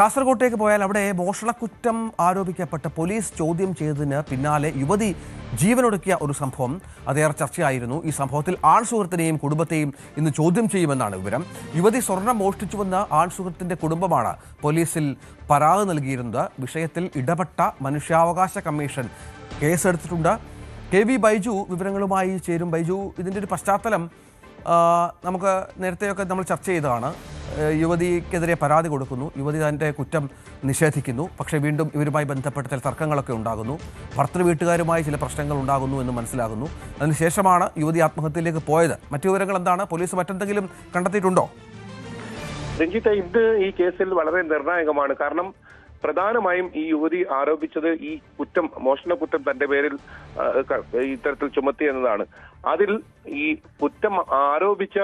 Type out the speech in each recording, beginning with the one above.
കാസർകോട്ടേക്ക് പോയാൽ അവിടെ മോഷണക്കുറ്റം ആരോപിക്കപ്പെട്ട പോലീസ് ചോദ്യം ചെയ്തതിന് പിന്നാലെ യുവതി ജീവനൊടുക്കിയ ഒരു സംഭവം അതേറെ ചർച്ചയായിരുന്നു. ഈ സംഭവത്തിൽ ആൺ സുഹൃത്തിനെയും കുടുംബത്തെയും ഇന്ന് ചോദ്യം ചെയ്യുമെന്നാണ് വിവരം. യുവതി സ്വർണം മോഷ്ടിച്ചുവെന്ന ആൺ സുഹൃത്തിന്റെ കുടുംബമാണ് പോലീസിൽ പരാതി നൽകിയിരുന്നത്. വിഷയത്തിൽ ഇടപെട്ട മനുഷ്യാവകാശ കമ്മീഷൻ കേസെടുത്തിട്ടുണ്ട്. KV ബൈജു വിവരങ്ങളുമായി ചേരും. ബൈജു, ഇതിൻ്റെ ഒരു പശ്ചാത്തലം നമുക്ക് നേരത്തെയൊക്കെ നമ്മൾ ചർച്ച ചെയ്തതാണ്. യുവതിക്കെതിരെ പരാതി കൊടുക്കുന്നു, യുവതി തൻ്റെ കുറ്റം നിഷേധിക്കുന്നു. പക്ഷേ വീണ്ടും ഇവരുമായി ബന്ധപ്പെട്ട ചില തർക്കങ്ങളൊക്കെ ഉണ്ടാകുന്നു. ഭർത്തൃ വീട്ടുകാരുമായി ചില പ്രശ്നങ്ങൾ ഉണ്ടാകുന്നു എന്ന് മനസ്സിലാകുന്നു. അതിനുശേഷമാണ് യുവതി ആത്മഹത്യയിലേക്ക് പോയത്. മറ്റു വിവരങ്ങൾ എന്താണ്? പോലീസ് മറ്റെന്തെങ്കിലും കണ്ടെത്തിയിട്ടുണ്ടോ? രഞ്ജിത്ത്, ഇത് ഈ കേസിൽ വളരെ നിർണായകമാണ്. കാരണം പ്രധാനമായും ഈ യുവതി ആരോപിച്ചത് ഈ കുറ്റം, മോഷണ കുറ്റം തന്റെ പേരിൽ ഇത്തരത്തിൽ ചുമത്തി എന്നതാണ്. അതിൽ ഈ കുറ്റം ആരോപിച്ച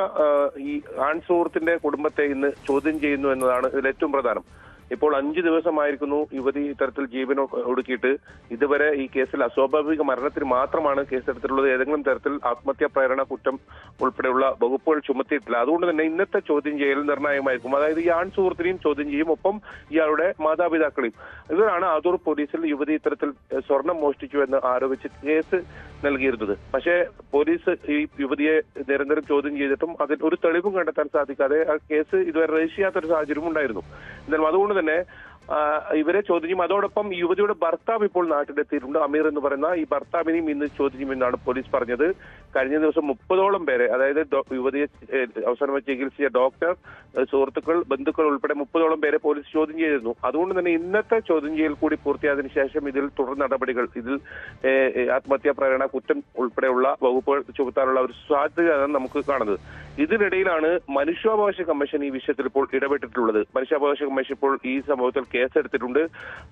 ഈ ആൺ സുഹൃത്തിന്റെ കുടുംബത്തെ ഇന്ന് ചോദ്യം ചെയ്യുന്നു എന്നതാണ് ഇതിൽ ഏറ്റവും പ്രധാനം. ഇപ്പോൾ 5 ദിവസമായിരിക്കുന്നു യുവതി ഇത്തരത്തിൽ ജീവൻ ഒടുക്കിയിട്ട്. ഇതുവരെ ഈ കേസിൽ അസ്വാഭാവിക മരണത്തിന് മാത്രമാണ് കേസെടുത്തിട്ടുള്ളത്. ഏതെങ്കിലും തരത്തിൽ ആത്മഹത്യാ പ്രേരണ കുറ്റം ഉൾപ്പെടെയുള്ള വകുപ്പുകൾ ചുമത്തിയിട്ടില്ല. അതുകൊണ്ട് തന്നെ ഇന്നത്തെ ചോദ്യം ചെയ്യൽ നിർണായകമായിരിക്കും. അതായത് ഈ ആൺ സുഹൃത്തിനെയും ചോദ്യം ചെയ്യും, ഒപ്പം ഇയാളുടെ മാതാപിതാക്കളെയും. ഇവരാണ് ആദൂർ പോലീസിൽ യുവതി ഇത്തരത്തിൽ സ്വർണം മോഷ്ടിച്ചു എന്ന് ആരോപിച്ച് കേസ് നൽകിയിരുന്നത്. പക്ഷേ പോലീസ് ഈ യുവതിയെ നിരന്തരം ചോദ്യം ചെയ്തിട്ടും അതിൽ ഒരു തെളിവും കണ്ടെത്താൻ സാധിക്കാതെ ആ കേസ് ഇതുവരെ രജിസ്റ്റർ ചെയ്യാത്തൊരു സാഹചര്യം ഉണ്ടായിരുന്നു. എന്നാലും അതുകൊണ്ട് തന്നെ ഇവരെ ചോദ്യം ചെയ്യും. അതോടൊപ്പം യുവതിയുടെ ഭർത്താവ് ഇപ്പോൾ നാട്ടിലെത്തിയിട്ടുണ്ട്. അമീർ എന്ന് പറയുന്ന ഈ ഭർത്താവിനെയും ഇന്ന് ചോദ്യം ചെയ്യുമെന്നാണ് പോലീസ് പറഞ്ഞത്. കഴിഞ്ഞ ദിവസം 30ഓളം പേരെ, അതായത് യുവതിയെ അവസാനമായി ചികിത്സിച്ച ഡോക്ടർ, സുഹൃത്തുക്കൾ, ബന്ധുക്കൾ ഉൾപ്പെടെ 30ഓളം പേരെ പോലീസ് ചോദ്യം ചെയ്തിരുന്നു. അതുകൊണ്ട് തന്നെ ഇന്നത്തെ ചോദ്യം ചെയ്യൽ കൂടി പൂർത്തിയായതിനു ശേഷം ഇതിൽ തുടർ നടപടികൾ, ഇതിൽ ആത്മഹത്യാ പ്രേരണ കുറ്റം ഉൾപ്പെടെയുള്ള വകുപ്പുകൾ ചുമത്താനുള്ള ഒരു സാധ്യതയാണ് നമുക്ക് കാണുന്നത്. ഇതിനിടയിലാണ് മനുഷ്യാവകാശ കമ്മീഷൻ ഈ വിഷയത്തിൽ ഇപ്പോൾ ഇടപെട്ടിട്ടുള്ളത്. മനുഷ്യാവകാശ കമ്മീഷൻ ഇപ്പോൾ ഈ സംഭവത്തിൽ കേസെടുത്തിട്ടുണ്ട്.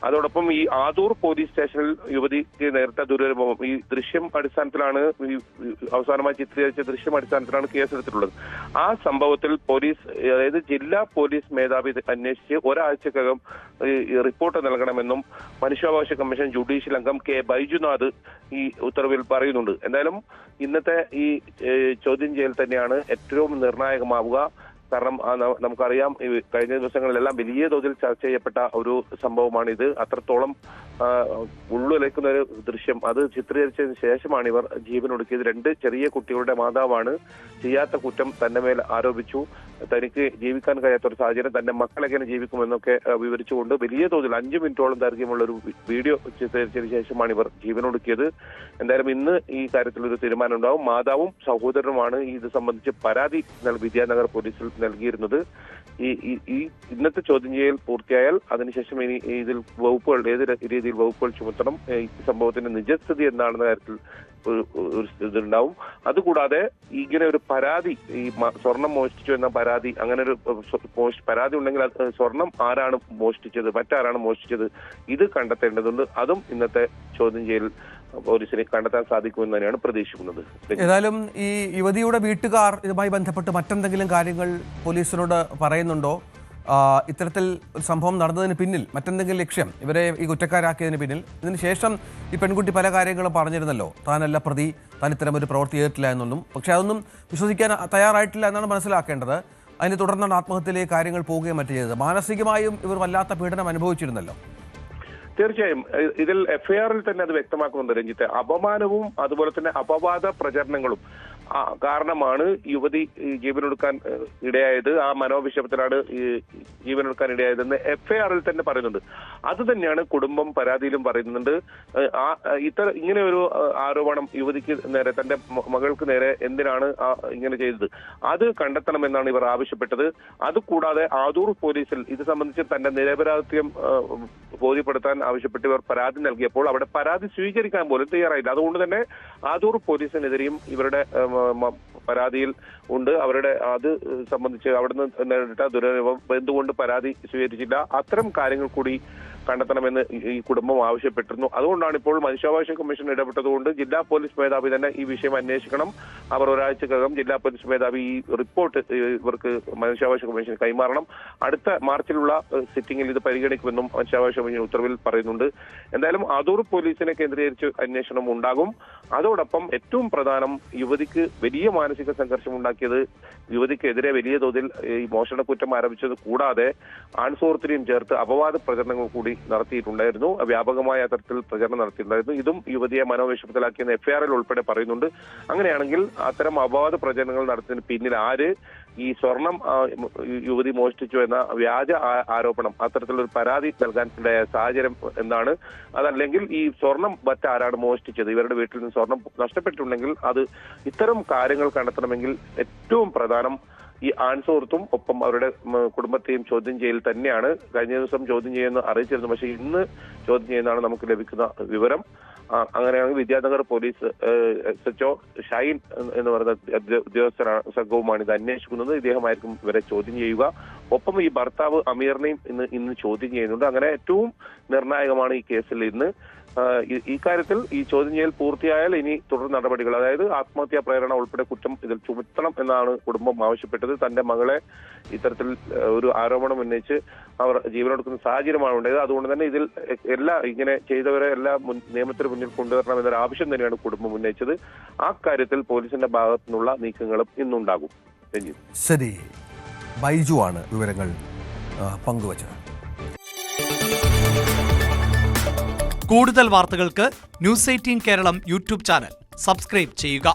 അതോടൊപ്പം ഈ ആദൂർ പോലീസ് സ്റ്റേഷനിൽ യുവതിക്ക് നേരത്തെ ദുരനുഭവം, ഈ ദൃശ്യം അടിസ്ഥാനത്തിലാണ്, ഈ അവസാനമായി ചിത്രീകരിച്ച ദൃശ്യം അടിസ്ഥാനത്തിലാണ് കേസെടുത്തിട്ടുള്ളത്. ആ സംഭവത്തിൽ പോലീസ്, അതായത് ജില്ലാ പോലീസ് മേധാവി അന്വേഷിച്ച് ഒരാഴ്ചക്കകം റിപ്പോർട്ട് നൽകണമെന്നും മനുഷ്യാവകാശ കമ്മീഷൻ ജുഡീഷ്യൽ അംഗം K ബൈജുനാഥ് ഈ ഉത്തരവിൽ പറയുന്നുണ്ട്. എന്തായാലും ഇന്നത്തെ ഈ ചോദ്യം ചെയ്യൽ തന്നെയാണ് ഏറ്റവും നിർണായകമാവുക. കാരണം നമുക്കറിയാം, കഴിഞ്ഞ ദിവസങ്ങളിലെല്ലാം വലിയ തോതിൽ ചർച്ച ചെയ്യപ്പെട്ട ഒരു സംഭവമാണിത്. അത്രത്തോളം ഉള്ളുലയ്ക്കുന്ന ഒരു ദൃശ്യം, അത് ചിത്രീകരിച്ചതിന് ശേഷമാണ് ഇവർ ജീവനൊടുക്കിയത്. 2 ചെറിയ കുട്ടികളുടെ മാതാവാണ് ചെയ്യാത്ത കുറ്റം തന്റെ മേൽ ആരോപിച്ചു. തനിക്ക് ജീവിക്കാൻ കഴിയാത്തൊരു സാഹചര്യം, തന്റെ മക്കളെങ്ങനെ ജീവിക്കുമെന്നൊക്കെ വിവരിച്ചുകൊണ്ട് വലിയ തോതിൽ 5 മിനിറ്റോളം ദൈർഘ്യമുള്ള ഒരു വീഡിയോ ചിത്രീകരിച്ചതിന് ശേഷമാണ് ഇവർ ജീവനൊടുക്കിയത്. എന്തായാലും ഇന്ന് ഈ കാര്യത്തിൽ ഒരു തീരുമാനം ഉണ്ടാവും. മാതാവും സഹോദരനുമാണ് ഇത് സംബന്ധിച്ച് പരാതി വിദ്യാനഗർ പോലീസിൽ നൽകിയിരുന്നത്. ഈ ഇന്നത്തെ ചോദ്യം ചെയ്യൽ പൂർത്തിയായാൽ അതിനുശേഷം ഇനി ഇതിൽ വകുപ്പുകൾ, ഏത് രീതിയിൽ വകുപ്പുകൾ ചുമത്തണം, ഈ സംഭവത്തിന്റെ നിജസ്ഥിതി എന്താണെന്ന കാര്യത്തിൽ ഒരു ഇതുണ്ടാവും. അതുകൂടാതെ ഇങ്ങനെ ഒരു പരാതി, ഈ സ്വർണം മോഷ്ടിച്ചു എന്ന പരാതി, അങ്ങനെ ഒരു പരാതി ഉണ്ടെങ്കിൽ സ്വർണം ആരാണ് മോഷ്ടിച്ചത്, മറ്റാരാണ് മോഷ്ടിച്ചത്, ഇത് കണ്ടെത്തേണ്ടതുണ്ട്. അതും ഇന്നത്തെ ചോദ്യം ചെയ്യൽ പോലീസിനെ കണ്ടെത്താൻ സാധിക്കുമെന്ന് തന്നെയാണ് പ്രതീക്ഷിക്കുന്നത്. ഏതായാലും ഈ യുവതിയുടെ വീട്ടുകാർ ഇതുമായി ബന്ധപ്പെട്ട് മറ്റെന്തെങ്കിലും കാര്യങ്ങൾ പോലീസിനോട് പറയുന്നുണ്ടോ? ഇത്തരത്തിൽ ഒരു സംഭവം നടന്നതിന് പിന്നിൽ മറ്റെന്തെങ്കിലും ലക്ഷ്യം, ഇവരെ ഈ കുറ്റക്കാരാക്കിയതിന് പിന്നിൽ? ഇതിന് ശേഷം ഈ പെൺകുട്ടി പല കാര്യങ്ങളും പറഞ്ഞിരുന്നല്ലോ, താനല്ല പ്രതി, താൻ ഇത്തരം ഒരു പ്രവൃത്തി ചെയ്തിട്ടില്ല എന്നൊന്നും. പക്ഷെ അതൊന്നും വിശ്വസിക്കാൻ തയ്യാറായിട്ടില്ല എന്നാണ് മനസ്സിലാക്കേണ്ടത്. അതിനെ തുടർന്നാണ് ആത്മഹത്യയിലേക്ക് കാര്യങ്ങൾ പോവുകയും മറ്റു ചെയ്തത്. മാനസികമായും ഇവർ വല്ലാത്ത പീഡനം അനുഭവിച്ചിരുന്നല്ലോ. തീർച്ചയായും ഇതിൽ FIR-ൽ തന്നെ അത് വ്യക്തമാക്കുന്നുണ്ട് രഞ്ജിത്ത്. അപമാനവും അതുപോലെ തന്നെ അപവാദ പ്രചരണങ്ങളും കാരണമാണ് യുവതി ജീവനൊടുക്കാൻ ഇടയായത്. ആ മനോവിഷമത്തിലാണ് ജീവനൊടുക്കാൻ ഇടയായതെന്ന് FIR-ൽ തന്നെ പറയുന്നുണ്ട്. അത് തന്നെയാണ് കുടുംബം പരാതിയിലും പറയുന്നുണ്ട്. ഇങ്ങനെ ഒരു ആരോപണം യുവതിക്ക് നേരെ, തന്റെ മകൾക്ക് നേരെ എന്തിനാണ് ഇങ്ങനെ ചെയ്തത്, അത് കണ്ടെത്തണമെന്നാണ് ഇവർ ആവശ്യപ്പെട്ടത്. അതുകൂടാതെ ആദൂർ പോലീസിൽ ഇത് സംബന്ധിച്ച് തന്റെ നിരപരാധിത്വം ബോധ്യപ്പെടുത്താൻ ആവശ്യപ്പെട്ട് ഇവർ പരാതി നൽകിയപ്പോൾ അവിടെ പരാതി സ്വീകരിക്കാൻ പോലും തയ്യാറായില്ല. അതുകൊണ്ട് തന്നെ ആദൂർ പോലീസിനെതിരെയും ഇവരുടെ പരാതിയിൽ ഉണ്ട്. അവരുടെ അത് സംബന്ധിച്ച് അവിടുന്ന് നേരിട്ട ദുരനുഭവം, എന്തുകൊണ്ട് പരാതി സ്വീകരിച്ചില്ല, അത്തരം കാര്യങ്ങൾ കൂടി കണ്ടെത്തണമെന്ന് ഈ കുടുംബം ആവശ്യപ്പെട്ടിരുന്നു. അതുകൊണ്ടാണ് ഇപ്പോൾ മനുഷ്യാവകാശ കമ്മീഷൻ ഇടപെട്ടതുകൊണ്ട് ജില്ലാ പോലീസ് മേധാവി തന്നെ ഈ വിഷയം അന്വേഷിക്കണം. അവർ ഒരാഴ്ചക്കകം ജില്ലാ പോലീസ് മേധാവി ഈ റിപ്പോർട്ട് ഇവർക്ക് മനുഷ്യാവകാശ കമ്മീഷൻ കൈമാറണം. അടുത്ത മാർച്ചിലുള്ള സിറ്റിംഗിൽ ഇത് പരിഗണിക്കുമെന്നും മനുഷ്യാവകാശ കമ്മീഷൻ ഉത്തരവിൽ പറയുന്നുണ്ട്. എന്തായാലും അടൂർ പോലീസിനെ കേന്ദ്രീകരിച്ച് അന്വേഷണം ഉണ്ടാകും. അതോടൊപ്പം ഏറ്റവും പ്രധാനം യുവതിക്ക് വലിയ മാനസിക സംഘർഷം ഉണ്ടാക്കിയത്, യുവതിക്കെതിരെ വലിയ തോതിൽ ഈ മോഷണക്കുറ്റം ആരംഭിച്ചത് കൂടാതെ ആൺസുഹൃത്തിനെയും ചേർത്ത് അപവാദ പ്രചരണങ്ങൾ കൂടി നടത്തിയിട്ടുണ്ടായിരുന്നു. വ്യാപകമായ തരത്തിൽ പ്രചരണം നടത്തിയിട്ടുണ്ടായിരുന്നു. ഇതും യുവതിയെ മനോവിഷമത്തിലാക്കിയെന്ന് എഫ്ഐആറിൽ ഉൾപ്പെടെ പറയുന്നുണ്ട്. അങ്ങനെയാണെങ്കിൽ അത്തരം അപവാദ പ്രചരണങ്ങൾ നടത്തുന്നതിന് പിന്നിൽ ആര്, ഈ സ്വർണം യുവതി മോഷ്ടിച്ചു എന്ന വ്യാജ ആരോപണം, അത്തരത്തിലൊരു പരാതി നൽകാൻ സാഹചര്യം എന്താണ്, അതല്ലെങ്കിൽ ഈ സ്വർണം മറ്റാരാണ് മോഷ്ടിച്ചത്, ഇവരുടെ വീട്ടിൽ നിന്ന് സ്വർണം നഷ്ടപ്പെട്ടിട്ടുണ്ടെങ്കിൽ അത് ഇത്തരം കാര്യങ്ങൾ കണ്ടെത്തണമെങ്കിൽ ഏറ്റവും പ്രധാനം ഈ ആൺസുഹൃത്തും ഒപ്പം അവരുടെ കുടുംബത്തെയും ചോദ്യം ചെയ്യൽ തന്നെയാണ്. കഴിഞ്ഞ ദിവസം ചോദ്യം ചെയ്യുമെന്ന് അറിയിച്ചിരുന്നു, പക്ഷേ ഇന്ന് ചോദ്യം ചെയ്യുന്നതാണ് നമുക്ക് ലഭിക്കുന്ന വിവരം. അങ്ങനെയാണെങ്കിൽ വിദ്യാനഗർ പോലീസ് SHO ഷൈൻ എന്ന് പറയുന്ന ഉദ്യോഗസ്ഥ സംഘവുമാണ് ഇത് അന്വേഷിക്കുന്നത്. ഇദ്ദേഹമായിരിക്കും ഇവരെ ചോദ്യം ചെയ്യുക. ഒപ്പം ഈ ഭർത്താവ് അമീറിനെയും ഇന്ന് ചോദ്യം ചെയ്യുന്നുണ്ട്. അങ്ങനെ ഏറ്റവും നിർണായകമാണ് ഈ കേസിൽ ഇന്ന്. ഈ കാര്യത്തിൽ ഈ ചോദ്യം ചെയ്യൽ പൂർത്തിയായാൽ ഇനി തുടർ നടപടികൾ, അതായത് ആത്മഹത്യാ പ്രേരണ ഉൾപ്പെടെ കുറ്റം ഇതിൽ ചുമത്തണം എന്നാണ് കുടുംബം ആവശ്യപ്പെട്ടത്. തന്റെ മകളെ ഇത്തരത്തിൽ ഒരു ആരോപണം ഉന്നയിച്ച് അവർ ജീവനൊടുക്കുന്ന സാഹചര്യമാണ് ഉണ്ടായത്. അതുകൊണ്ട് തന്നെ ഇതിൽ ഇങ്ങനെ ചെയ്തവരെ നിയമത്തിന് മുന്നിൽ കൊണ്ടുവരണം എന്നൊരു ആവശ്യം തന്നെയാണ് കുടുംബം ഉന്നയിച്ചത്. ആ കാര്യത്തിൽ പോലീസിന്റെ ഭാഗത്തു നിന്നുള്ള നീക്കങ്ങളും ഇന്നുണ്ടാകും. ശരി, ബൈജു ആണ് വിവരങ്ങൾ പങ്കുവച്ചത്. കൂടുതൽ വാർത്തകൾക്ക് news 18 Keralam YouTube channel subscribe ചെയ്യുക.